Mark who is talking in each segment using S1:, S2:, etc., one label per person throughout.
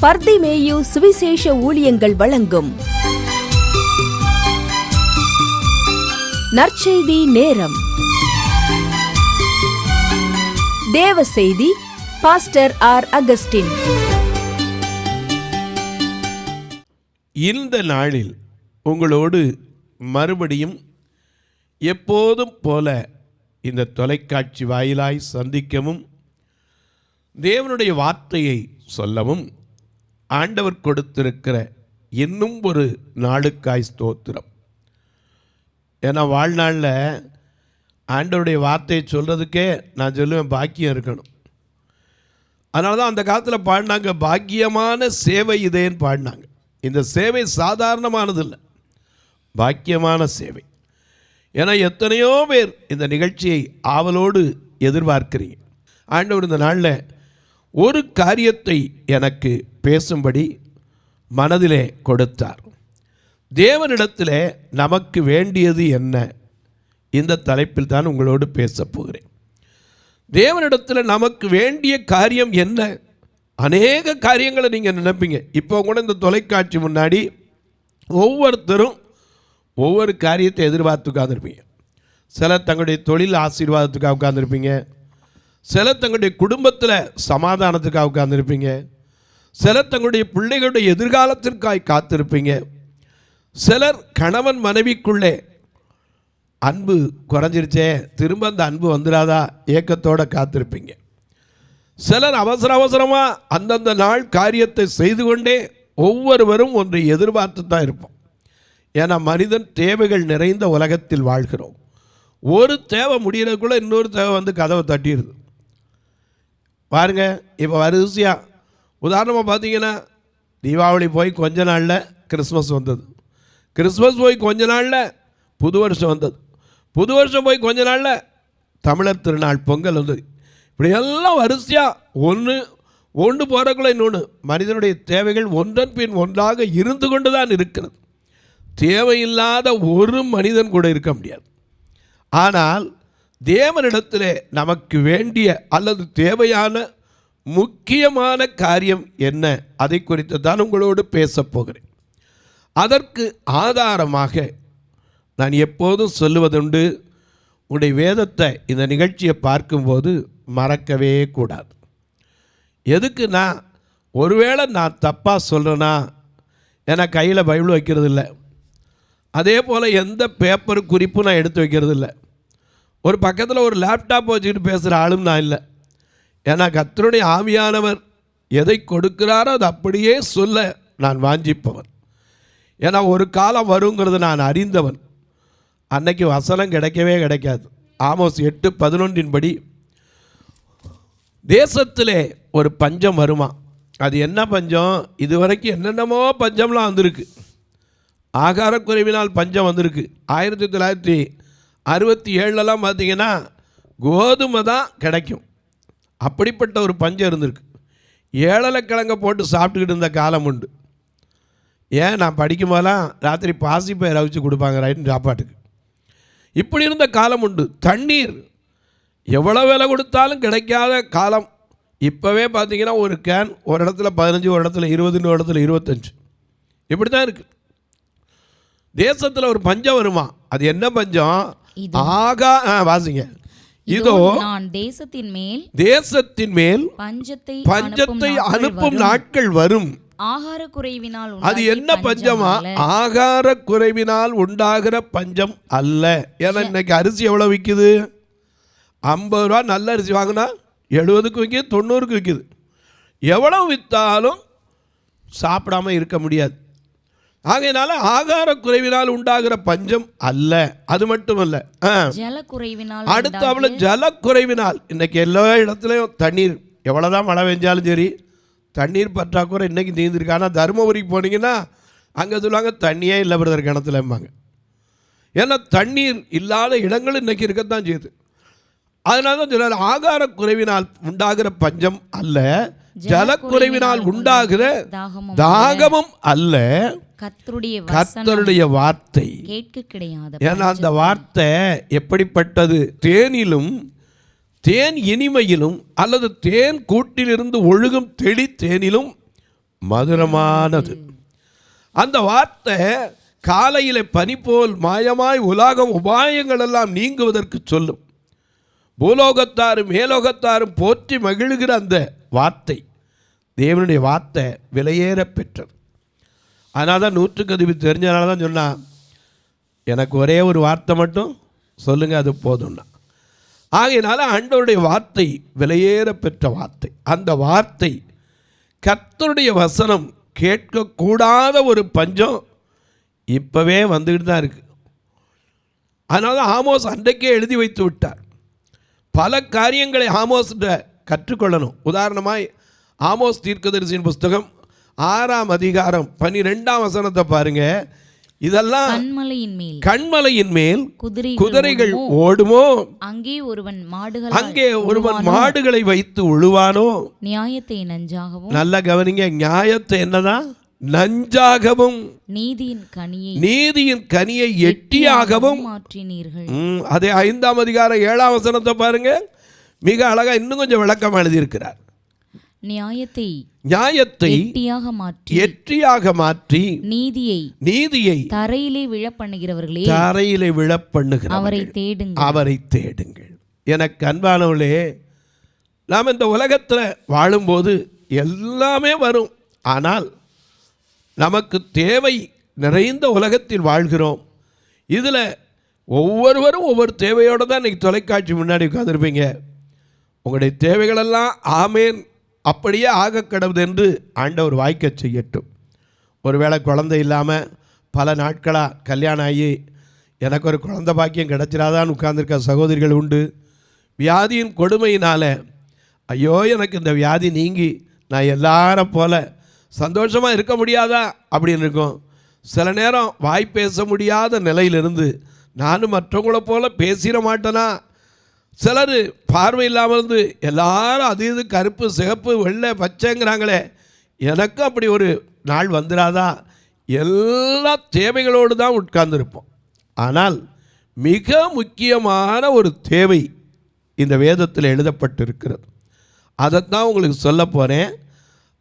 S1: பர்திமேயு சுவிசேஷ ஊழியங்கள் வழங்கும் நற்செய்தி நேரம். தேவ செய்தி பாஸ்டர் ஆர். அகஸ்டின்.
S2: இந்த நாளில் உங்களோடு மறுபடியும் எப்போதும் போல இந்த தொலைக்காட்சி வாயிலாய் சந்திக்கவும் தேவனுடைய வார்த்தையை சொல்லவும் ஆண்டவர் கொடுத்திருக்கிற இன்னும் ஒரு நாளுக்காய் ஸ்தோத்திரம். ஏன்னா வாழ்நாளில் ஆண்டவருடைய வார்த்தையை சொல்கிறதுக்கே நான் சொல்லுவேன் பாக்கியம் இருக்கணும். அதனால தான் அந்த காலத்தில் பாடினாங்க, பாக்கியமான சேவை இதேன்னு பாடினாங்க. இந்த சேவை சாதாரணமானது இல்லை, பாக்கியமான சேவை. ஏன்னா எத்தனையோ பேர் இந்த நிகழ்ச்சியை ஆவலோடு எதிர்பார்க்கிறீங்க. ஆண்டவர் இந்த நாளில் ஒரு காரியத்தை எனக்கு பேசும்படி மனதிலே கொடுத்தார். தேவனிடத்தில் நமக்கு வேண்டியது என்ன? இந்த தலைப்பில் தான் உங்களோடு பேசப் போகிறேன். தேவனிடத்தில் நமக்கு வேண்டிய காரியம் என்ன? அநேக காரியங்களை நீங்கள் நினைப்பீங்க. இப்போ கூட இந்த தொலைக்காட்சி முன்னாடி ஒவ்வொருத்தரும் ஒவ்வொரு காரியத்தை எதிர்பார்த்து உட்காந்துருப்பீங்க. சிலர் தங்களுடைய தொழில் ஆசீர்வாதத்துக்காக உட்காந்துருப்பீங்க, சிலர் தங்களுடைய குடும்பத்தில் சமாதானத்துக்காக உட்காந்துருப்பீங்க, சிலர் தங்களுடைய பிள்ளைகளுடைய எதிர்காலத்திற்காக காத்திருப்பீங்க, சிலர் கணவன் மனைவிக்குள்ளே அன்பு குறைஞ்சிருச்சே, திரும்ப அந்த அன்பு வந்துடாதா ஏக்கத்தோடு காத்திருப்பீங்க. சிலர் அவசரமாக அந்தந்த நாள் காரியத்தை செய்து கொண்டே ஒவ்வொருவரும் ஒன்றை எதிர்பார்த்து தான் இருப்போம். ஏன்னா மனிதன் தேவைகள் நிறைந்த உலகத்தில் வாழ்கிறோம். ஒரு தேவை முடிகிறதுக்குள்ளே இன்னொரு தேவை வந்து கதவை தட்டிடுது. பாருங்கள், இப்போ வரிசையாக உதாரணமாக பார்த்தீங்கன்னா, தீபாவளி போய் கொஞ்ச நாளில் கிறிஸ்மஸ் வந்தது, கிறிஸ்மஸ் போய் கொஞ்ச நாளில் புது வருஷம் வந்தது, புது வருஷம் போய் கொஞ்ச நாளில் தமிழர் திருநாள் பொங்கல் வந்தது. இப்படி எல்லாம் வரிசையாக ஒன்று போகிறக்குள்ள இன்னொன்று. மனிதனுடைய தேவைகள் ஒன்றன் பின் ஒன்றாக இருந்து கொண்டு தான் இருக்கிறது. தேவையில்லாத ஒரு மனிதன் கூட இருக்க முடியாது. ஆனால் தேவனிடத்திலே நமக்கு வேண்டிய அல்லது தேவையான முக்கியமான காரியம் என்ன? அதை குறித்து தான் உங்களோடு பேசப் போகிறேன். அதற்கு ஆதாரமாக நான் எப்போதும் சொல்லுவதுண்டு, உங்களுடைய வேதத்தை இந்த நிகழ்ச்சியை பார்க்கும்போது மறக்கவே கூடாது. எதுக்குன்னா, ஒருவேளை நான் தப்பாக சொல்கிறேன்னா, ஏன்னா கையில் பைபிள் வைக்கிறது இல்லை, அதே போல் எந்த பேப்பர் குறிப்பும் நான் எடுத்து வைக்கிறது இல்லை, ஒரு பக்கத்தில் ஒரு லேப்டாப் வச்சுக்கிட்டு பேசுகிற ஆளும் நான் இல்லை. ஏன்னா கர்த்தருடைய ஆவியானவர் எதை கொடுக்கிறாரோ அது அப்படியே சொல்ல நான் வாஞ்சிப்பவன். ஏன்னா ஒரு காலம் வருங்கிறது நான் அறிந்தவன். அன்னைக்கு வசனம் கிடைக்கவே கிடைக்காது. ஆமோஸ் 8:11 படி தேசத்திலே ஒரு பஞ்சம் வருமா. அது என்ன பஞ்சம்? இதுவரைக்கும் என்னென்னமோ பஞ்சம்லாம் வந்திருக்கு. ஆகாரக்குறைவினால் பஞ்சம் வந்திருக்கு. 1967 பார்த்திங்கன்னா கோதுமை தான் கிடைக்கும், அப்படிப்பட்ட ஒரு பஞ்சம் இருந்திருக்கு. ஏழலைக்கிழங்க போட்டு சாப்பிட்டுக்கிட்டு இருந்த காலம் உண்டு. ஏன், நான் படிக்கும் போதெல்லாம் ராத்திரி பாசிப்பயிரை அவிச்சு கொடுப்பாங்க ரைட்டு சாப்பாட்டுக்கு. இப்படி இருந்த காலம் உண்டு. தண்ணீர் எவ்வளோ விலை கொடுத்தாலும் கிடைக்காத காலம். இப்போவே பார்த்திங்கன்னா ஒரு கேன் ஒரு இடத்துல 15, ஒரு இடத்துல 20, ஒரு இடத்துல 25, இப்படி தான் இருக்குது. தேசத்தில் ஒரு பஞ்சம் வருமா. அது என்ன பஞ்சம்? வாசிங்க. இதோ
S3: நான் தேசத்தின் மேல்
S2: பஞ்சத்தை அனுப்பும் நாட்கள் வரும்.
S3: ஆகார குறைவினால்
S2: அது என்ன பஞ்சமா? ஆகார குறைவினால் உண்டாகிற பஞ்சம் அல்ல. ஏன்னா இன்னைக்கு அரிசி எவ்வளோ விற்குது? 50 ரூபா நல்ல அரிசி வாங்கினா 70க்கு விற்கிது, 90க்கு விற்கிது. எவ்வளோ விற்றாலும் சாப்பிடாம இருக்க முடியாது. ஆகையினால ஆகார குறைவினால் உண்டாகிற பஞ்சம் அல்ல. அது மட்டுமல்ல, அடுத்த ஜலக்குறைவினால். இன்னைக்கு எல்லா இடத்துலையும் தண்ணீர், எவ்வளோதான் மழை பெஞ்சாலும் சரி தண்ணீர் பற்றாக்குறை இன்னைக்கு தீர்ந்துருக்கு. ஆனால் தருமபுரிக்கு போனீங்கன்னா அங்கே சொல்லுவாங்க தண்ணியே இல்லை பிரதர் கிணத்துலம்பாங்க. ஏன்னா தண்ணீர் இல்லாத இடங்கள் இன்னைக்கு இருக்கத்தான் செய்யுது. அதனால தான் சொல்ல, ஆகார குறைவினால் உண்டாகிற பஞ்சம் அல்ல, ஜலக்குறைவினால் உண்டாகிற தாகமும் அல்ல, கர்த்தருடைய வார்த்தை
S3: கேட்க கிடையாது.
S2: ஏன்னா அந்த வார்த்தை எப்படிப்பட்டது? தேனிலும் தேன் இனிமையிலும் அல்லது தேன் கூட்டிலிருந்து ஒழுகும் தெளி தேனிலும் மதுரமானது. அந்த வார்த்தை காலையிலே பனி போல் மாயமாய் உலகம் உபாயங்கள் எல்லாம் நீங்குவதற்கு சொல்லும். பூலோகத்தாரும் மேலோகத்தாரும் போற்றி மகிழ்கிற அந்த வார்த்தை, தேவனுடைய வார்த்தை விலையேற பெற்றது. அதனால தான் 100க்கு அதிபதி தெரிஞ்சனால தான் சொன்னான், எனக்கு ஒரே ஒரு வார்த்தை மட்டும் சொல்லுங்கள், அது போதும்னா. ஆகையினால ஆண்டவருடைய வார்த்தை விலையேற பெற்ற வார்த்தை. அந்த வார்த்தை கர்த்தருடைய வசனம் கேட்கக்கூடாத ஒரு பஞ்சம் இப்போவே வந்துக்கிட்டு தான் இருக்குது. அதனால தான் ஆமோஸ் அன்றைக்கே எழுதி வைத்து விட்டார். பல காரியங்களை ஆமோஸ்கிட்ட கற்றுக்கொள்ளணும். உதாரணமாய் ஆமோஸ் தீர்க்கதரிசியின் புஸ்தகம் 6ஆம் அதிகாரம் 12ஆம் வசனத்தை பாருங்க. இதெல்லாம் கண்மலையின் மேல் குதிரைகள் ஓடுமோ, அங்கே ஒருவன் மாடுகளை வைத்து உழுவானோ,
S3: நியாயத்தை நஞ்சாகவும்,
S2: நல்ல கவனிங்க, நியாயத்தை என்னதான் நஞ்சாகவும், நீதியின் கனியை எட்டியாகவும் மாற்றினீர்கள். அதே 5ஆம் அதிகாரம் 7ஆம் வசனத்தை பாருங்க, மிக அழகா இன்னும் கொஞ்சம் விளக்கம் எழுதியிருக்கிறார். நியாயத்தை எட்டியாக மாற்றி நீதியை
S3: தரையிலே விழப்பண்ணுகிறவர்களே
S2: அவரை தேடுங்கள். எனக்கு அன்பானவர்களே, நாம் இந்த உலகத்தில் வாழும்போது எல்லாமே வரும். ஆனால் நமக்கு தேவை நிறைந்த உலகத்தில் வாழ்கிறோம். இதில் ஒவ்வொருவரும் ஒவ்வொரு தேவையோடு தான் இன்றைக்கி தொலைக்காட்சி முன்னாடி உட்காந்துருப்பீங்க. உங்களுடைய தேவைகளெல்லாம் ஆமேன் அப்படியே ஆக கடவுது என்று ஆண்டவர் வாய்க்க செய்யட்டும். ஒருவேளை குழந்தை இல்லாமல் பல நாட்களாக கல்யாணம் ஆகி எனக்கு ஒரு குழந்தை பாக்கியம் கிடச்சிடாதான்னு உட்கார்ந்துருக்க சகோதரிகள் உண்டு. வியாதியின் கொடுமையினால் ஐயோ எனக்கு இந்த வியாதி நீங்கி நான் எல்லாரை போல் சந்தோஷமாக இருக்க முடியாதா அப்படின்னு இருக்கும். சில நேரம் வாய் பேச முடியாத நிலையிலிருந்து நானும் மற்றவங்கள போல் பேசிட மாட்டேனா. சிலர் பார்வை இல்லாமல் இருந்து எல்லாரும் அது இது கருப்பு சிகப்பு வெள்ளை பச்சைங்கிறாங்களே, எனக்கும் அப்படி ஒரு நாள் வந்துடாதா. எல்லா தேவைகளோடு தான் உட்கார்ந்துருப்போம். ஆனால் மிக முக்கியமான ஒரு தேவை இந்த வேதத்தில் எழுதப்பட்டிருக்கிறது. அதைத்தான் உங்களுக்கு சொல்ல போகிறேன்.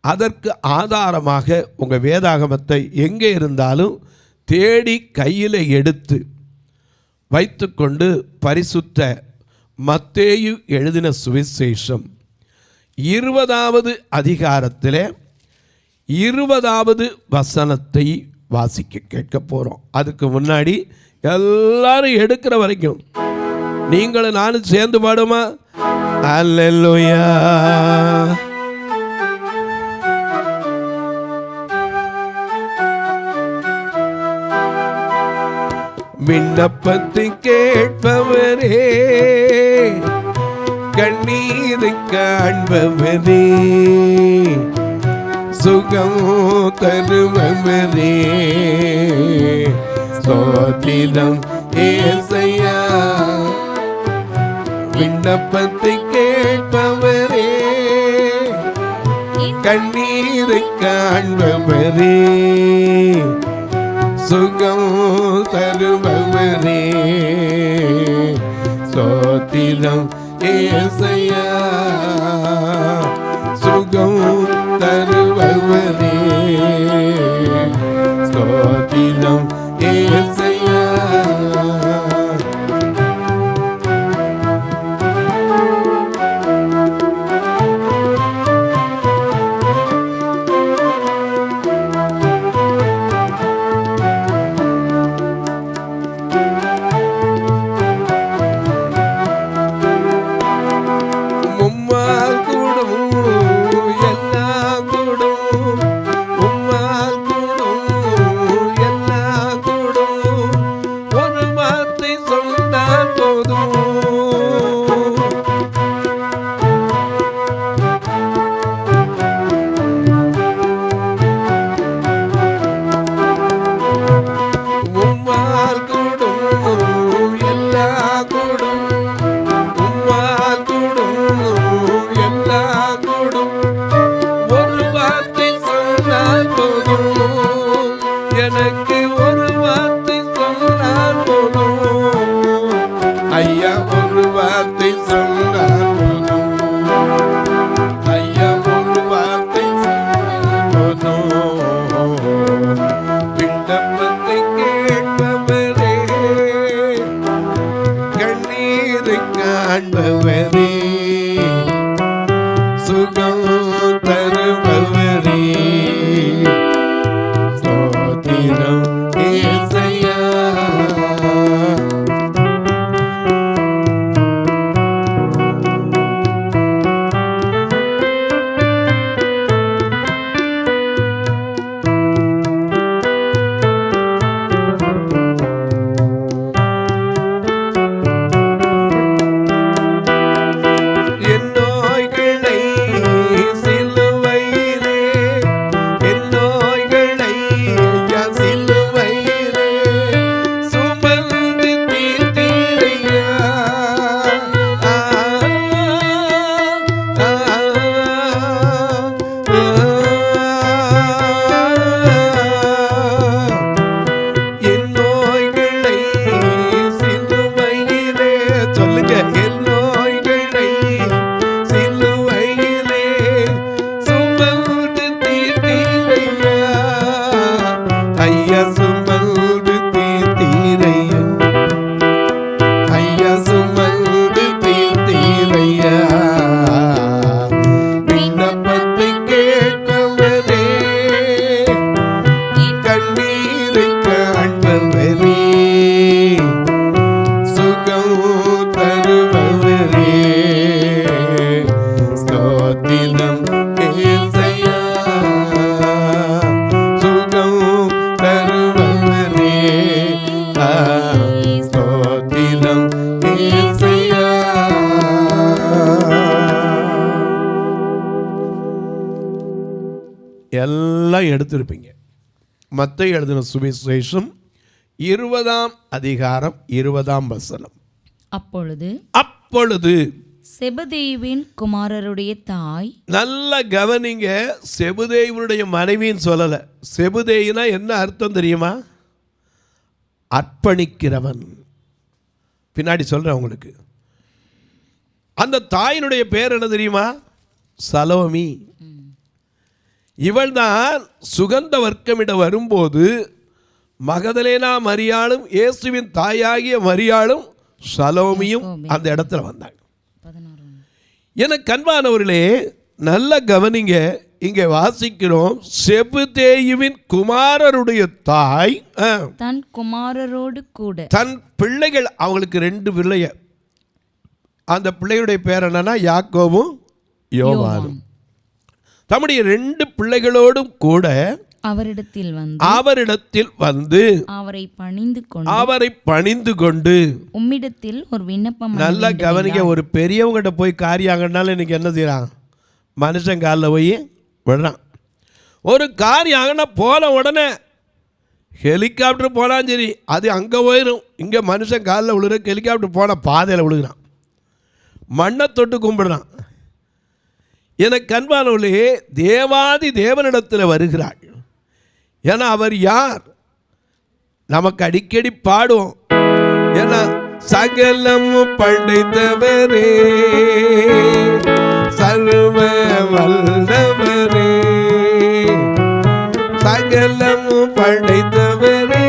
S2: அதற்கு ஆதாரமாக உங்கள் வேதாகமத்தை எங்கே இருந்தாலும் தேடி கையில் எடுத்து வைத்துக்கொண்டு பரிசுத்த மத்தேயு எழுதின சுவிசேஷம் 20வது அதிகாரத்தில் 20வது வசனத்தை வாசிக்க கேட்க போகிறோம். அதுக்கு முன்னாடி எல்லாரும் எடுக்கிற வரைக்கும் நீங்களும் நானும் சேர்ந்து பாடுமா? அல்லேலூயா. விண்ணப்பத்தை கேட்பவரே, கண்ணீரை காண்பவரே, சுகம் தருபவரே, ஸ்தோத்திரம் ஏசையா. விண்ணப்பத்தை கேட்பவரே, கண்ணீரை காண்பவரே, சுகம் தருபவரே, ஸ்தோத்திரம் ஏசையா. சுகம் தருபவரே, ஸ்தோத்திரம் ஏசையா. எனக்கு ஒரு வார்த்தை சொன்னால் போதும் ஐயா, ஒரு வார்த்தை சொன்னால் போதும் ஐயா, ஒரு வார்த்தை சொன்னால் போதும் எல்லாம் எடுத்திருப்பீங்க. மத்தேயு எழுதின சுவிசேஷம் 20ஆம் அதிகாரம் 20ஆம் வசனம். அப்பொழுது
S3: செபதேயுவின் குமாரருடைய தாய்,
S2: நல்ல கவனிங்க, செபதேயுடைய மனைவின்னு சொல்லலை. செபதேயுனா என்ன அர்த்தம் தெரியுமா? அர்ப்பணிக்கிறவன். பின்னாடி சொல்கிறேன் உங்களுக்கு. அந்த தாயினுடைய பேர் என்ன தெரியுமா? சலோமி. இவள் தான் சுகந்த வர்க்கமிட வரும்போது மகதலேனா மரியாளும் இயேசுவின் தாயாகிய மரியாளும் சலோமியும் அந்த இடத்துல வந்தாங்க. எனக்கு அன்பானவர்களே, நல்ல கவனிங்க, இங்கே வாசிக்கிறோம், செபதேயுவின் குமாரருடைய தாய்
S3: தன் குமாரரோடு கூட
S2: தன் பிள்ளைகள், அவங்களுக்கு 2 பிள்ளைய, அந்த பிள்ளைகளுடைய பேர் என்னன்னா யாக்கோபும் யோவானும். தம்முடைய 2 பிள்ளைகளோடும் கூட
S3: அவரிடத்தில்
S2: வந்து அவரை பணிந்து கொண்டு
S3: உம்மிடத்தில் ஒரு விண்ணப்பம்.
S2: நல்ல கவனிக்க, ஒரு பெரியவங்கிட்ட போய் காரியாங்கனால இன்னைக்கு என்ன செய்யறான்? மனுஷன் காலில் போய் விடுறான். ஒரு காரியாங்கன்னா போன உடனே ஹெலிகாப்டர் போனாலும் சரி, அது அங்கே போயிடும். இங்கே மனுஷன் காலில் விழுற, ஹெலிகாப்டர் போன பாதையில் விழுகிறான், மண்ணை தொட்டு கும்பிடுறான். எனக்கு அன்பானவர்களே, தேவாதி தேவனிடத்தில் வருகிறாள். ஏன்னா அவர் யார்? நமக்கு அடிக்கடி பாடுவோம். ஏன்னா சகலமும் படைத்தவரே, சர்வ வல்லவரே, சகலமும் படைத்தவரே,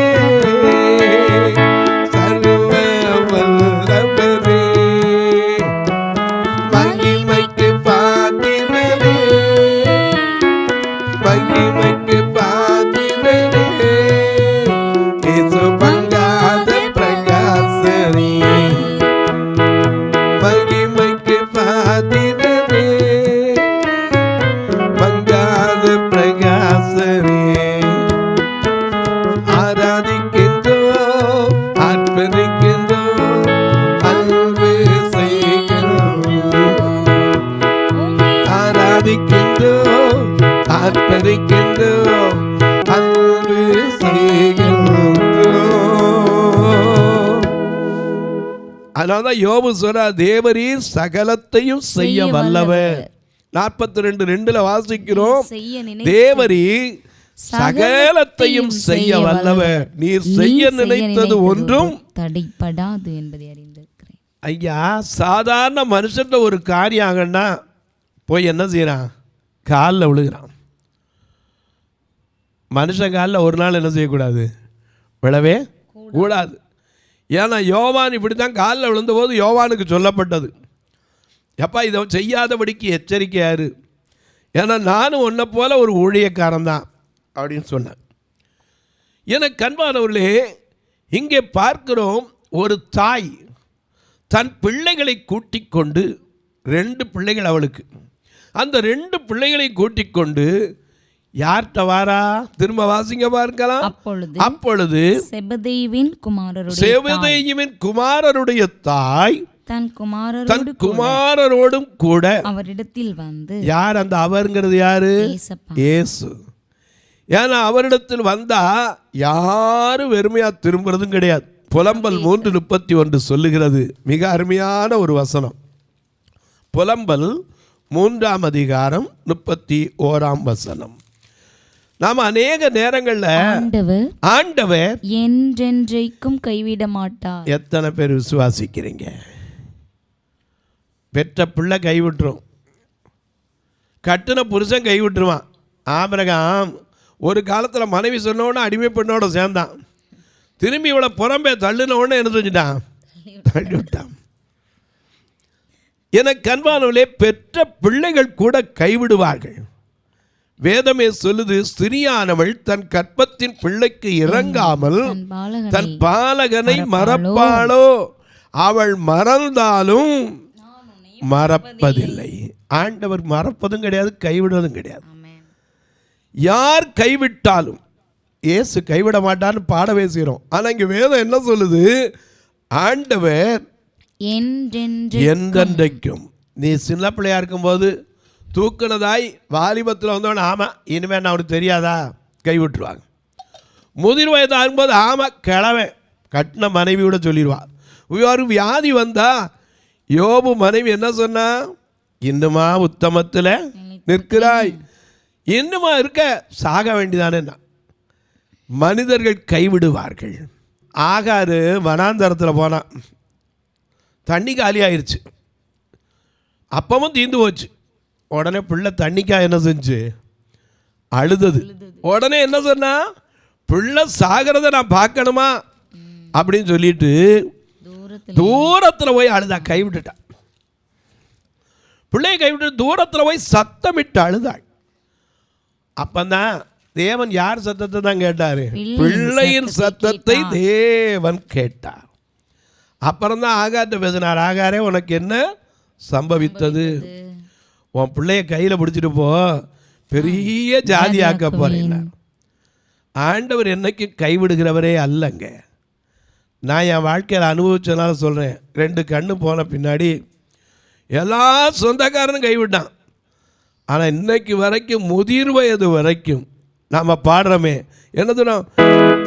S2: சர்வ வல்லவரே, மகிமைக்கு பாத்திரரே, மகிமைக்கு பாத்திரரே, இயேசு பங்காத பிரகாசரே, மகிமைக்கு பாத்திரரே, பங்காத பிரகாசரே, ஆராதிக்கின்றோம், அர்ப்பணிக்கின்றோம், அன்பு செய்கின்றோம், ஆராதிக்கின்றோம், அர்ப்பணிக்கின்றோம், அன்பு செய்கின்றோம். அதனால்தான் யோபு சொல்றார், தேவரீர் சகலத்தையும் செய்ய வல்லவர். 42:2 வாசிக்கிறோம், தேவரீர் சகலத்தையும் செய்ய வல்லவர், நீர் செய்ய நினைத்தது ஒன்றும்
S3: தடைப்படாது என்பதை அறிந்திருக்கிறேன்.
S2: ஐயா, சாதாரண மனுஷன் ஒரு காரியம் ஆகன்னா போய் என்ன செய்யறான்? காலில் விழுகிறான். மனுஷன் காலில் ஒரு நாள் என்ன செய்யக்கூடாது? விழவே கூடாது. ஏன்னா யோவான் இப்படி தான் காலில் விழுந்தபோது யோவானுக்கு சொல்லப்பட்டது, எப்பா இதை செய்யாதபடிக்கு எச்சரிக்கையாரு, ஏன்னா நானும் உன்னை போல ஒரு ஊழியக்காரன் தான் அப்படின்னு சொன்னேன். எனக்கு அன்பானவர்களே, இங்கே பார்க்கிறோம், ஒரு தாய் தன் பிள்ளைகளை கூட்டிக் கொண்டு, 2 பிள்ளைகள் அவளுக்கு, அந்த 2 பிள்ளைகளை கூட்டிக் கொண்டு யார்கிட்ட வாரா? திரும்ப வாசிங்க பார்க்கலாம். அப்பொழுது செபதேயுவின் குமாரருடைய தாய் தன் குமாரரோடும் கூட
S3: அவரிடத்தில் வந்து,
S2: யார் அந்த அவர்ங்கிறது? யாரு? இயேசு. ஏன்னா அவரிடத்தில் வந்தா யாரும் வெறுமையா திரும்புறதும் கிடையாது. புலம்பல் 3:31 சொல்லுகிறது, மிக அருமையான ஒரு வசனம். புலம்பல் 3ஆம் அதிகாரம் 31ஆம் வசனம். நாம் அநேக நேரங்களில் ஆண்டவர்
S3: என்றென்றைக்கும் கைவிட மாட்டார்.
S2: எத்தனை பேர் விசுவாசிக்கிறீங்க? பெற்ற பிள்ளை கைவிட்டுரும், கட்டின புருஷன் கைவிட்டுருவான். ஆபிரகாம் ஒரு காலத்தில் மனைவி சொன்னோன்னு அடிமை பெண்ணோட சேர்ந்தான். திரும்பி இவளை புறம்பே தள்ளினோன்னு என்ன செஞ்சுட்டான்? தள்ளி விட்டான். எனக்கு அன்பானவர்களே, பெற்ற பிள்ளைகள் கூட கைவிடுவார்கள். வேதமே சொல்லுது, ஸ்திரியானவள் தன் கற்பத்தின் பிள்ளைக்கு இறங்காமல் தன் பாலகனை மறப்பாளோ? அவள் மறந்தாலும் மறப்பதில்லை. ஆண்டவர் மறப்பதும் கிடையாது, கைவிடுவதும் கிடையாது. யார் கைவிட்டாலும் இயேசு கைவிட மாட்டான்னு பாட பேசுகிறோம். ஆனால் இங்கே வேதம் என்ன சொல்லுது? ஆண்டவர் என்றென்றைக்கும். நீ சின்ன பிள்ளையா இருக்கும்போது தூக்குனதாய் வாலிபத்தில் வந்தவன் ஆமாம் இனிமேல் நான் அவனுக்கு தெரியாதா கைவிட்டுருவாங்க. முதிர் வயது ஆகும்போது ஆமாம் கிழவன் கட்டின மனைவியோட சொல்லிடுவான். ஒரு வியாதி வந்தால் யோபு மனைவி என்ன சொன்னா, இன்னுமா உத்தமத்தில் நிற்கிறாய், இன்னுமா இருக்க, சாக வேண்டிதானே. மனிதர்கள் கைவிடுவார்கள். ஆகாரு வனாந்தரத்தில் போனான், தண்ணி காலி ஆயிடுச்சு, அப்பமும் தீர்ந்து போச்சு. உடனே பிள்ளை தண்ணிக்காக என்ன செஞ்சு அழுதது. உடனே என்ன சொன்னா, பிள்ளை சாகிறத நான் பார்க்கணுமா அப்படின்னு சொல்லிட்டு தூரத்தில் போய் அழுதா, கைவிட்டுட்டான். பிள்ளையை கைவிட்டு தூரத்தில் போய் சத்தமிட்டு அழுதாள். அப்பந்தான் தேவன் யார் சத்தத்தை தான் கேட்டாரு, பிள்ளையின் சத்தத்தை தேவன் கேட்டார். அப்புறம்தான் ஆகார்ட்ட பேசினார், ஆகாரே உனக்கு என்ன சம்பவித்தது, உன் பிள்ளைய கையில் பிடிச்சிட்டு போ, பெரிய ஜாதி ஆக்க போறேன். ஆண்டவர் என்னைக்கு கைவிடுகிறவரே அல்லங்க. நான் என் வாழ்க்கையில் அனுபவிச்சனால சொல்கிறேன். 2 கண்ணு போன பின்னாடி எல்லா சொந்தக்காரனும் கைவிட்டான். ஆனால் இன்னைக்கு வரைக்கும் முதிர் வயது வரைக்கும் நாம் பாடுறோமே, என்ன சொன்னோம்,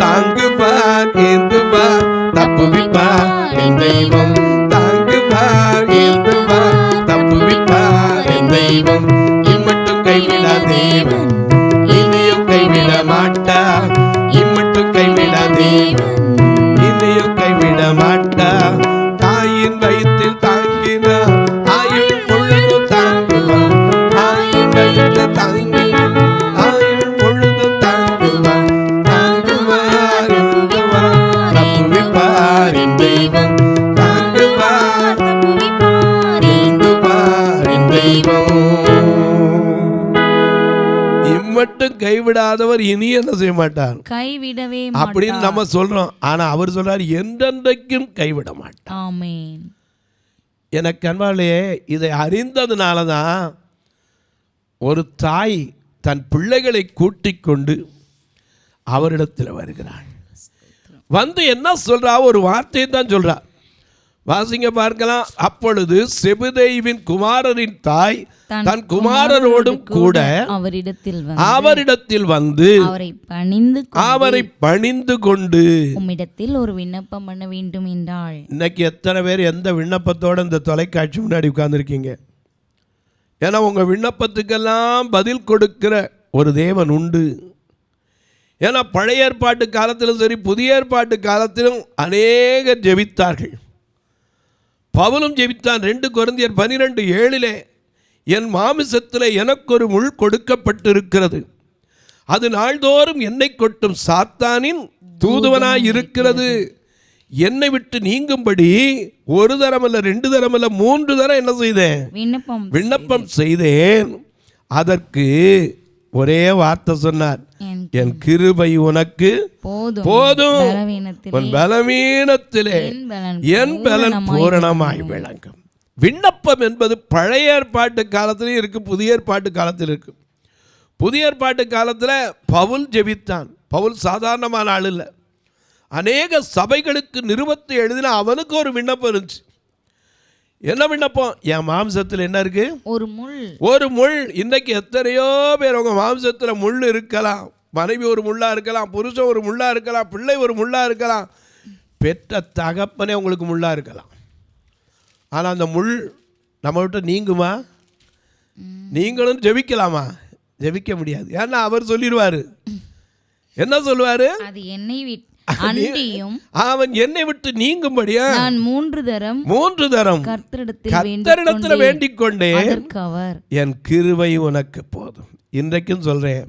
S2: தாங்குவார் ஏந்துவார் தப்புவிப்பார் என் தெய்வம், தாங்குவார் ஏந்துவார் தப்புவிப்பார் என் தெய்வம், இம்மட்டும் கைவிடா தேவன் இனியும் கைவிட மாட்டார், இம்மட்டும் கைவிடா தேவன் இனியும் கைவிட மாட்டார். தாயின் வயிற்றில் தாங்கினார் ஆயுள் முழுதும் தாங்குவார், தாயின் வயிற்றில் தாங்கினார் ஆயுள் முழுதும் தாங்குவார், தாங்குவார் எழுதுவார் தப்புவிப்பார் என் தெய்வம், தாங்குவார் தப்புவிப்பார் எழுதுவார் என் தெய்வம். இம்மட்டும் கைவிடாதவர் இனி என்ன செய்ய மாட்டார்,
S3: கைவிடவே
S2: அப்படின்னு நம்ம சொல்றோம். ஆனா அவர் சொல்றார் என்றென்றைக்கும் கைவிட மாட்டார்.
S3: ஆமென்.
S2: எனக்கு அன்பாலே, இதை அறிந்ததுனால தான் ஒரு தாய் தன் பிள்ளைகளை கூட்டிக் கொண்டு அவரிடத்தில் வருகிறாள். வந்து என்ன சொல்றா, ஒரு வார்த்தையை தான் சொல்றா. வாசிங்க பார்க்கலாம். அப்பொழுது செபதேயுவின் குமாரரின் தாய் தன் குமாரரோடும் கூட அவரிடத்தில் வந்து அவரை பணிந்து கொண்டு
S3: உம்மிடத்தில் ஒரு விண்ணப்பம் பண்ண வேண்டும் என்றாள்.
S2: இன்னைக்கு எத்தனை பேர் எந்த விண்ணப்பத்தோடு இந்த தொலைக்காட்சி முன்னாடி உட்கார்ந்துருக்கீங்க? ஏன்னா உங்கள் விண்ணப்பத்துக்கெல்லாம் பதில் கொடுக்கிற ஒரு தேவன் உண்டு. ஏன்னா பழைய ஏற்பாட்டு காலத்திலும் சரி புதிய ஏற்பாட்டு காலத்திலும் அநேகர் ஜெபித்தார்கள். பவுலும் ஜெபித்தான். 2 கொரிந்தியர் 12:7 என் மாமிசத்தில் எனக்கு ஒரு முள் கொடுக்கப்பட்டிருக்கிறது, அது நாள்தோறும் என்னை கொட்டும் சாத்தானின் தூதுவனாய் இருக்கிறது, என்னை விட்டு நீங்கும்படி 1 தரமல்ல 2 தரமல்ல 3 தரம் என்ன செய்தேன், விண்ணப்பம் செய்தேன். அதற்கு ஒரே வார்த்தை சொன்னார், என் கிருபை உனக்கு போதும், உன் பலவீனத்திலே என் பலன் பூரணமாய் விளங்கும். விண்ணப்பம் என்பது பழைய ஏற்பாட்டு காலத்திலும் இருக்கு, புதிய ஏற்பாட்டு காலத்தில் இருக்கு. புதிய ஏற்பாட்டு காலத்தில் பவுல் ஜெபித்தான். பவுல் சாதாரணமான ஆள் இல்லை. அநேக சபைகளுக்கு நிருபத்தை எழுதின அவனுக்கு ஒரு விண்ணப்பம் இருந்துச்சு. என்ன விண்ணப்பம்? என் மாம்சத்தில் என்ன இருக்கு, ஒரு முள். இன்னைக்கு எத்தனையோ பேர் உங்க மாம்சத்தில் முள் இருக்கலாம். மனைவி ஒரு முள்ளா இருக்கலாம், புருஷன் ஒரு முள்ளா இருக்கலாம், பிள்ளை ஒரு முள்ளா இருக்கலாம், பெற்ற தகப்பனே உங்களுக்கு முள்ளா இருக்கலாம். ஆனால் அந்த முள் நம்ம விட்டு நீங்குமா? நீங்களும் ஜெபிக்கலாமா? ஜெபிக்க முடியாது. ஏன்னா அவர் சொல்லிடுவாரு, என்ன சொல்லுவாரு,
S3: அது என்னை விட்டு அன்றியும்
S2: அவன் என்னை விட்டு நீங்கும்படியா
S3: நான் 3 தரம்
S2: கர்த்தரிடத்தில் வேண்டிக் கொண்டேன், என் கிருபை உனக்கு போதும். இன்றைக்கும் சொல்றேன்,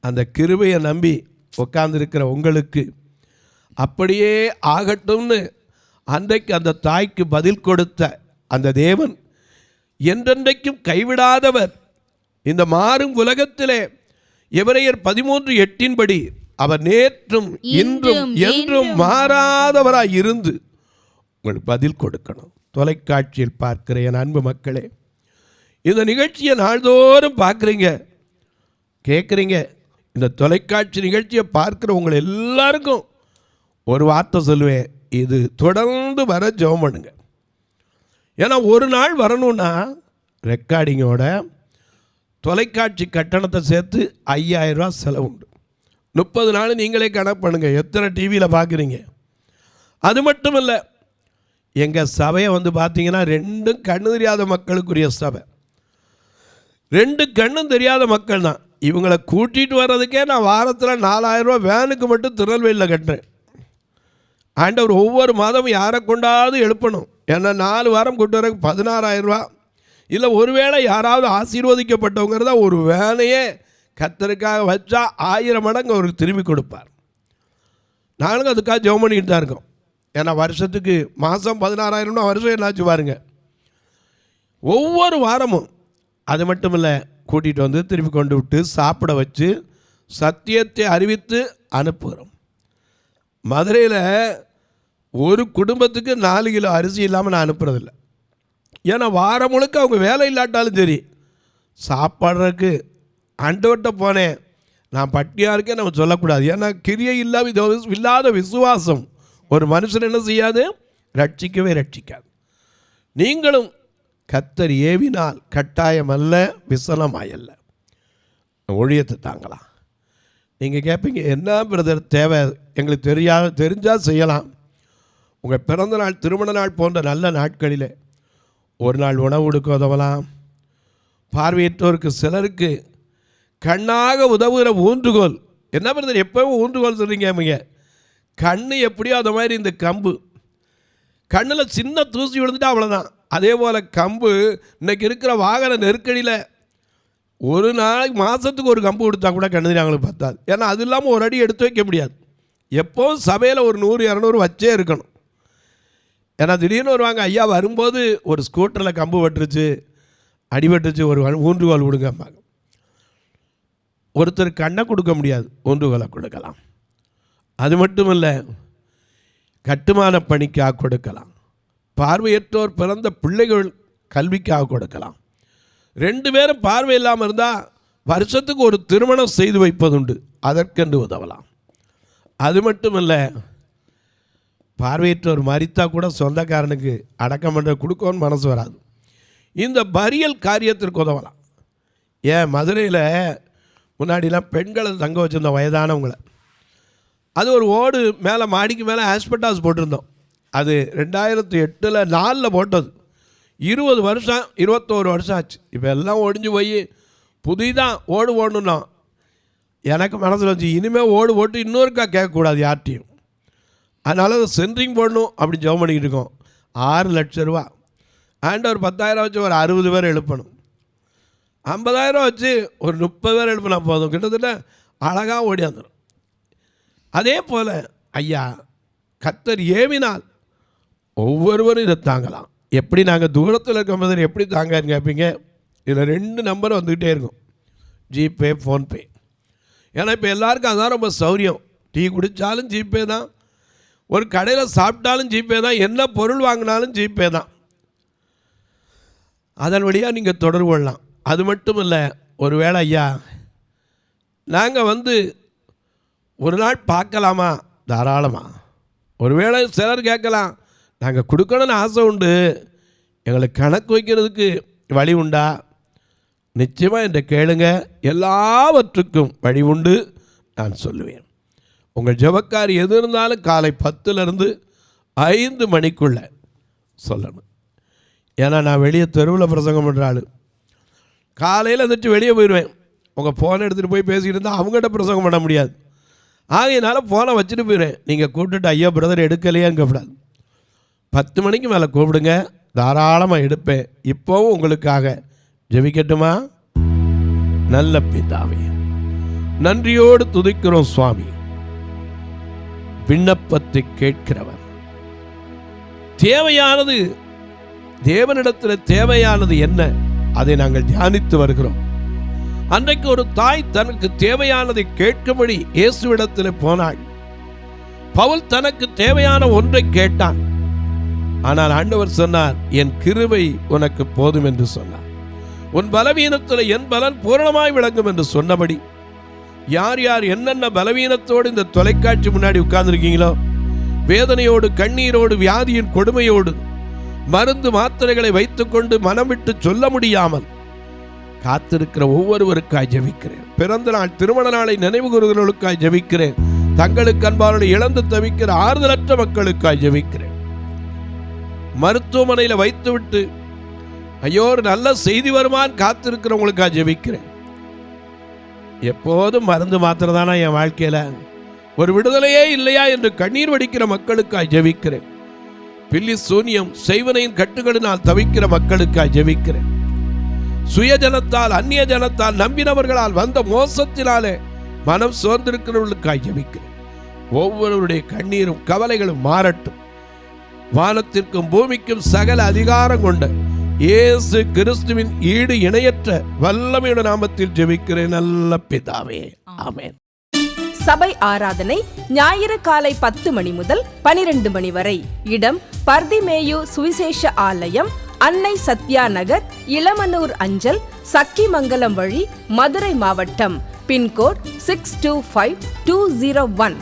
S2: அந்த கிருபையை நம்பி உட்கார்ந்திருக்கிற உங்களுக்கு அப்படியே ஆகட்டும்னு அன்றைக்கு அந்த தாய்க்கு பதில் கொடுத்த அந்த தேவன் என்றென்றைக்கும் கைவிடாதவர். இந்த மாறும் உலகத்திலே எபிரெயர் 13:8 அவர் நேற்றும் இன்றும் என்றும் மாறாதவராய் இருந்து உங்களுக்கு பதில் கொடுக்கணும். தொலைக்காட்சியில் பார்க்கிற என் அன்பு மக்களே, இந்த நிகழ்ச்சியை நாள்தோறும் பார்க்குறீங்க, கேட்குறீங்க. இந்த தொலைக்காட்சி நிகழ்ச்சியை பார்க்குற உங்களை எல்லாருக்கும் ஒரு வார்த்தை சொல்லுவேன், இது தொடர்ந்து வர ஜெபம் பண்ணுங்க. ஏன்னா ஒரு நாள் வரணும்னா ரெக்கார்டிங்கோட தொலைக்காட்சி கட்டணத்தை சேர்த்து 5000 ரூபா செலவு உண்டு. 30 நாள் நீங்களே கணக்கு பண்ணுங்கள் எத்தனை டிவியில் பார்க்குறீங்க. அது மட்டும் இல்லை, எங்கள் சபையை பார்த்தீங்கன்னா 2 கண்ணு தெரியாத மக்களுக்குரிய சபை. 2 கண்ணும் தெரியாத மக்கள் தான். இவங்களை கூட்டிகிட்டு வர்றதுக்கே நான் வாரத்தில் 4000 ரூபா வேனுக்கு மட்டும் திருநெல்வேலியில் கட்டுறேன். ஆண்டவர் ஒவ்வொரு மாதமும் யாரை கொண்டாவது எழுப்பணும். ஏன்னா 4 வாரம் கூட்டு வரக்கு 16000 ரூபா. இல்லை ஒருவேளை யாராவது ஆசீர்வதிக்கப்பட்டவங்கிறதா ஒரு வேலையே கர்த்தருக்காக வச்சா 1000 மடங்கு அவருக்கு திரும்பி கொடுப்பார். நானும் அதுக்காக ஜெபம் பண்ணிக்கிட்டு தான் இருக்கோம். ஏன்னா வருஷத்துக்கு மாதம் 16000 வருஷம் என்னாச்சு பாருங்க. ஒவ்வொரு வாரமும் அது மட்டும் இல்லை, கூட்டிகிட்டு வந்து திருப்பி கொண்டு விட்டு சாப்பிட வச்சு சத்தியத்தை அறிவித்து அனுப்புகிறோம். மதுரையில் ஒரு குடும்பத்துக்கு 4 கிலோ அரிசி இல்லாமல் நான் அனுப்புறதில்லை. ஏன்னா வாரம் முழுக்க அவங்க வேலை இல்லாட்டாலும் சரி சாப்பாடுறதுக்கு ஆண்டவர்கிட்ட போனேன். நான் பட்டியாக இருக்கேன் நம்ம சொல்லக்கூடாது. ஏன்னா கிரியை இல்லாத விசுவாசம் ஒரு மனுஷன் என்ன செய்யாது, ரட்சிக்கவே ரட்சிக்காது. நீங்களும் கர்த்தர் ஏவினால் கட்டாயம் அல்ல, விசலமாயல்ல ஒழியத்தை தாங்கலாம். நீங்கள் கேட்பீங்க, என்ன பிரதர் தேவை எங்களுக்கு தெரிஞ்சால் செய்யலாம். உங்கள் பிறந்த நாள், திருமண நாள் போன்ற நல்ல நாட்களில் ஒரு நாள் உணவு கொடுக்க உதவலாம். பார்வையற்றோருக்கு சிலருக்கு கண்ணாக உதவுகிற ஊன்றுகோல். என்ன பிரதர் எப்போவும் ஊன்றுகோல் சொல்கிறீங்க? கண்ணு எப்படியோ அது மாதிரி இந்த கம்பு, கண்ணில் சின்ன தூசி விழுந்துட்டா அவ்வளோதான். அதே போல் கம்பு இன்றைக்கி இருக்கிற வாகன நெருக்கடியில் ஒரு நாளைக்கு மாதத்துக்கு ஒரு கம்பு கொடுத்தா கூட கண்ணு அவங்களுக்கு பத்தாது. ஏன்னா அது இல்லாமல் ஒரு அடி எடுத்து வைக்க முடியாது. எப்போவும் சபையில் ஒரு 100-200 வச்சே இருக்கணும். ஏன்னா திடீர்னு வருவாங்க, ஐயா வரும்போது ஒரு ஸ்கூட்டரில் கம்பு வெட்டுருச்சு, அடிபட்டுருச்சு, ஒரு ஊன்றுகோல் கொடுங்கம்பாங்க. ஒருத்தர் கண்ணை கொடுக்க முடியாது, ஊன்றுகோலை கொடுக்கலாம். அது மட்டும் இல்லை, கட்டுமான பணிக்காக கொடுக்கலாம். பார்வையற்றோர் பிறந்த பிள்ளைகள் கல்விக்காக கொடுக்கலாம். 2 பேரும் பார்வை இல்லாமல் இருந்தால் வருஷத்துக்கு ஒரு திருமணம் செய்து வைப்பதுண்டு, அதற்கென்று உதவலாம். அது மட்டும் இல்லை, பார்வையற்றோர் மரித்தா கூட சொந்தக்காரனுக்கு அடக்கம் பண்ணுற கொடுக்கணும்னு மனசு வராது. இந்த பரியல் காரியத்திற்கு உதவலாம். ஏன் மதுரையில் முன்னாடிலாம் பெண்களை தங்க வச்சுருந்தோம், வயதானவங்களை. அது ஒரு ஓடு மேலே மாடிக்கு மேலே ஹாஸ்பிட்டால்ஸ் போட்டிருந்தோம். அது 2008-4 போட்டது. 20 வருஷம் 21 வருஷம் ஆச்சு. இப்போ எல்லாம் ஒடிஞ்சு போய் புதிதாக ஓடு போடணுன்னா எனக்கு மனசில் வச்சு இனிமேல் ஓடு போட்டு இன்னொருக்கா கேட்கக்கூடாது யார்ட்டையும். அதனால் அதை சென்ட்ரிங் போடணும் அப்படி ஜெபம் பண்ணிக்கிட்டு இருக்கோம். 6 லட்சம் ரூபா. ஆண்டவர் 10,000 வச்சு ஒரு 60 பேர் எழுப்பணும். 50,000 வச்சு ஒரு 30 பேர் எழுப்பினா போதும், கிட்டத்தட்ட அழகாக ஓடியாந்துடும். அதே போல் ஐயா கர்த்தர் ஏவினால் ஒவ்வொருவரும் இதை தாங்கலாம். எப்படி நாங்கள் தூரத்தில் இருக்கும்போது எப்படி தாங்கன்னு கேட்பீங்க. இதில் 2 நம்பர் வந்துக்கிட்டே இருக்கும், ஜிபே, ஃபோன்பே. ஏன்னா இப்போ எல்லாருக்கும் அதான் ரொம்ப சௌரியம். டீ குடித்தாலும் ஜிபே தான், ஒரு கடையில் சாப்பிட்டாலும் ஜிபே தான், என்ன பொருள் வாங்கினாலும் ஜிபே தான். அதன் வழியாக நீங்கள் தொடர்பு கொள்ளலாம். அது மட்டும் இல்லை, ஒரு வேளை ஐயா நாங்கள் ஒரு நாள் பார்க்கலாமா, தாராளமாக. ஒருவேளை சிலர் கேட்கலாம், நாங்கள் கொடுக்கணும்னு ஆசை உண்டு, எங்களுக்கு கணக்கு வைக்கிறதுக்கு வழி உண்டா? நிச்சயமாக என்ற கேளுங்க, எல்லாவற்றுக்கும் வழி உண்டு, நான் சொல்லுவேன். உங்கள் ஜெபக்காரி எது இருந்தாலும் காலை 10லேருந்து 5 மணிக்குள்ளே சொல்லணும். ஏன்னா நான் வெளியே தெருவில் பிரசங்கம் பண்ணுற ஆள். காலையில் வந்துட்டு வெளியே போயிடுவேன். உங்கள் ஃபோனை எடுத்துகிட்டு போய் பேசிக்கிட்டு இருந்தால் அவங்ககிட்ட பிரசங்கம் பண்ண முடியாது. ஆகையினால ஃபோனை வச்சுட்டு போயிடுவேன். நீங்கள் கூப்பிட்டுட்டு ஐயா பிரதர் எடுக்கலையான்னு கூப்பிடாது. 10 மணிக்கு மேலே கூப்பிடுங்க, தாராளமாக எடுப்பேன். இப்போவும் உங்களுக்காக ஜெபிக்கட்டுமா? நல்ல பிதாவே, நன்றியோடு துதிக்கிறோம் சுவாமி. விண்ணப்பத்தை கேட்கிறவர், தேவையானது தேவனிடத்தில் தேவையானது என்ன அதை நாங்கள் தியானித்து வருகிறோம். அன்றைக்கு ஒரு தாய் தனக்கு தேவையானதை கேட்கும்படி இயேசுவிடத்தில் போனாள். பவுல் தனக்கு தேவையான ஒன்றை கேட்டான். ஆனால் ஆண்டவர் சொன்னார், என் கிருபை உனக்கு போதும் என்று சொன்னார். உன் பலவீனத்தில் என் பலன் பூரணமாய் விளங்கும் என்று சொன்னபடி யார் யார் என்னென்ன பலவீனத்தோடு இந்த தொலைக்காட்சி முன்னாடி உட்கார்ந்துருக்கீங்களோ, வேதனையோடு, கண்ணீரோடு, வியாதியின் கொடுமையோடு, மருந்து மாத்திரைகளை வைத்துக்கொண்டு மனம் விட்டு சொல்ல முடியாமல் காத்திருக்கிற ஒவ்வொருவருக்காய் ஜெபிக்கிறேன். பிறந்த நாள் திருமண நாளை நினைவு கூறுகிறவர்களுக்காய் ஜெபிக்கிறேன். தங்களுக்கு அன்பாளனை இழந்து தவிக்கிற ஆறுதலற்ற மக்களுக்காய் ஜெபிக்கிறேன். மருத்துவமனையில் வைத்துவிட்டு ஐயோ ஒரு நல்ல செய்தி வருமான்னு காத்திருக்கிறவங்களுக்காக ஜெபிக்கிறேன். எப்போதும் மருந்து மாத்திரதானா என் வாழ்க்கையில, ஒரு விடுதலையே இல்லையா என்று கண்ணீர் வடிக்கிற மக்களுக்காக ஜெபிக்கிறேன். பில்லி சூனியம் செய்வனையின் கட்டுகளினால் தவிக்கிற மக்களுக்காக ஜெபிக்கிறேன். சுயஜனத்தால் அந்நிய ஜனத்தால் நம்பினவர்களால் வந்த மோசத்தினாலே மனம் சோர்ந்திருக்கிறவர்களுக்காக ஜெபிக்கிறேன். ஒவ்வொருவருடைய கண்ணீரும் கவலைகளும் மாறட்டும். வானத்திற்கும் பூமிக்கும் சகல அதிகாரம் கொண்ட இயேசு கிறிஸ்துவின் ஈடு இணையற்ற வல்லமையுடைய நாமத்தில் ஜெபிக்கிறேன் நல்ல பிதாவே, ஆமென்.
S1: சபை ஆராதனை ஞாயிறு காலை 10 மணி முதல் 12 மணி வரை. இடம் பர்திமேயு சுவிசேஷ ஆலயம், அன்னை சத்யா நகர், இளமனூர் அஞ்சல், சக்கிமங்கலம் வழி, மதுரை மாவட்டம். பின்கோட் 625201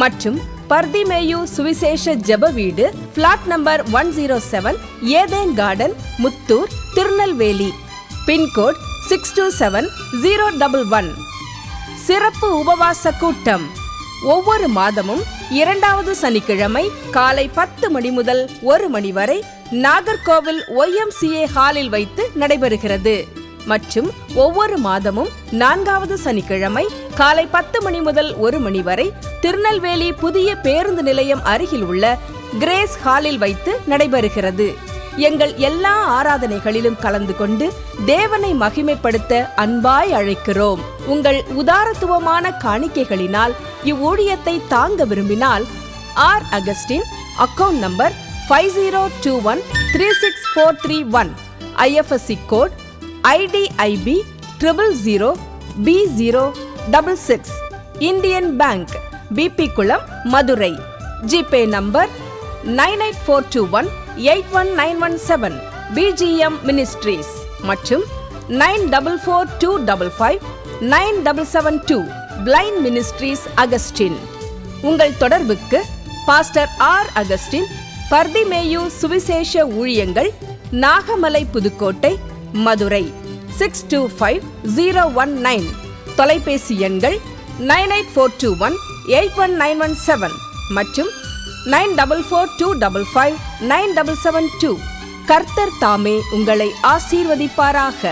S1: மற்றும் பர்திமேயு சுவிசேஷ ஜெப வீடு, plot number 107, Eden garden, Muthur, Tirunelveli. Pin code 627011. சிறப்பு உபவாச கூட்டம் ஒவ்வொரு மாதமும் 2வது சனிக்கிழமை காலை 10 மணி முதல் 1 மணி வரை நாகர்கோவில் YMCA ஹாலில் வைத்து நடைபெறுகிறது. மற்றும் ஒவ்வொரு மாதமும் 4வது சனிக்கிழமை காலை 10 மணி முதல் 1 மணி வரை திருநெல்வேலி புதிய பேருந்து நிலையம் அருகில் உள்ள கிரேஸ் ஹாலில் வைத்து நடைபெறுகிறது. எங்கள் எல்லா ஆராதனைகளிலும் கலந்து கொண்டு தேவனை மகிமைப்படுத்த அன்பாய் அழைக்கிறோம். உங்கள் உதாரத்துவமான காணிக்கைகளினால் இவ்வூழியத்தை தாங்க விரும்பினால் R Augustine, account number 5021364331, IFSC code IDIB 000B066, Indian bank, BP Kulam, Madurai. GPay number 9842181917, BGM ministries மற்றும் 9442559772, பிளைண்ட் மினிஸ்ட்ரீஸ் அகஸ்டின். உங்கள் தொடர்புக்கு பாஸ்டர் ஆர் அகஸ்டின், பர்திமேயு சுவிசேஷ ஊழியங்கள், நாகமலை, புதுக்கோட்டை, மதுரை 625019. தொலைபேசி எண்கள் 9842181917 மற்றும் 9442559772. கர்த்தர் தாமே உங்களை ஆசீர்வதிப்பாராக.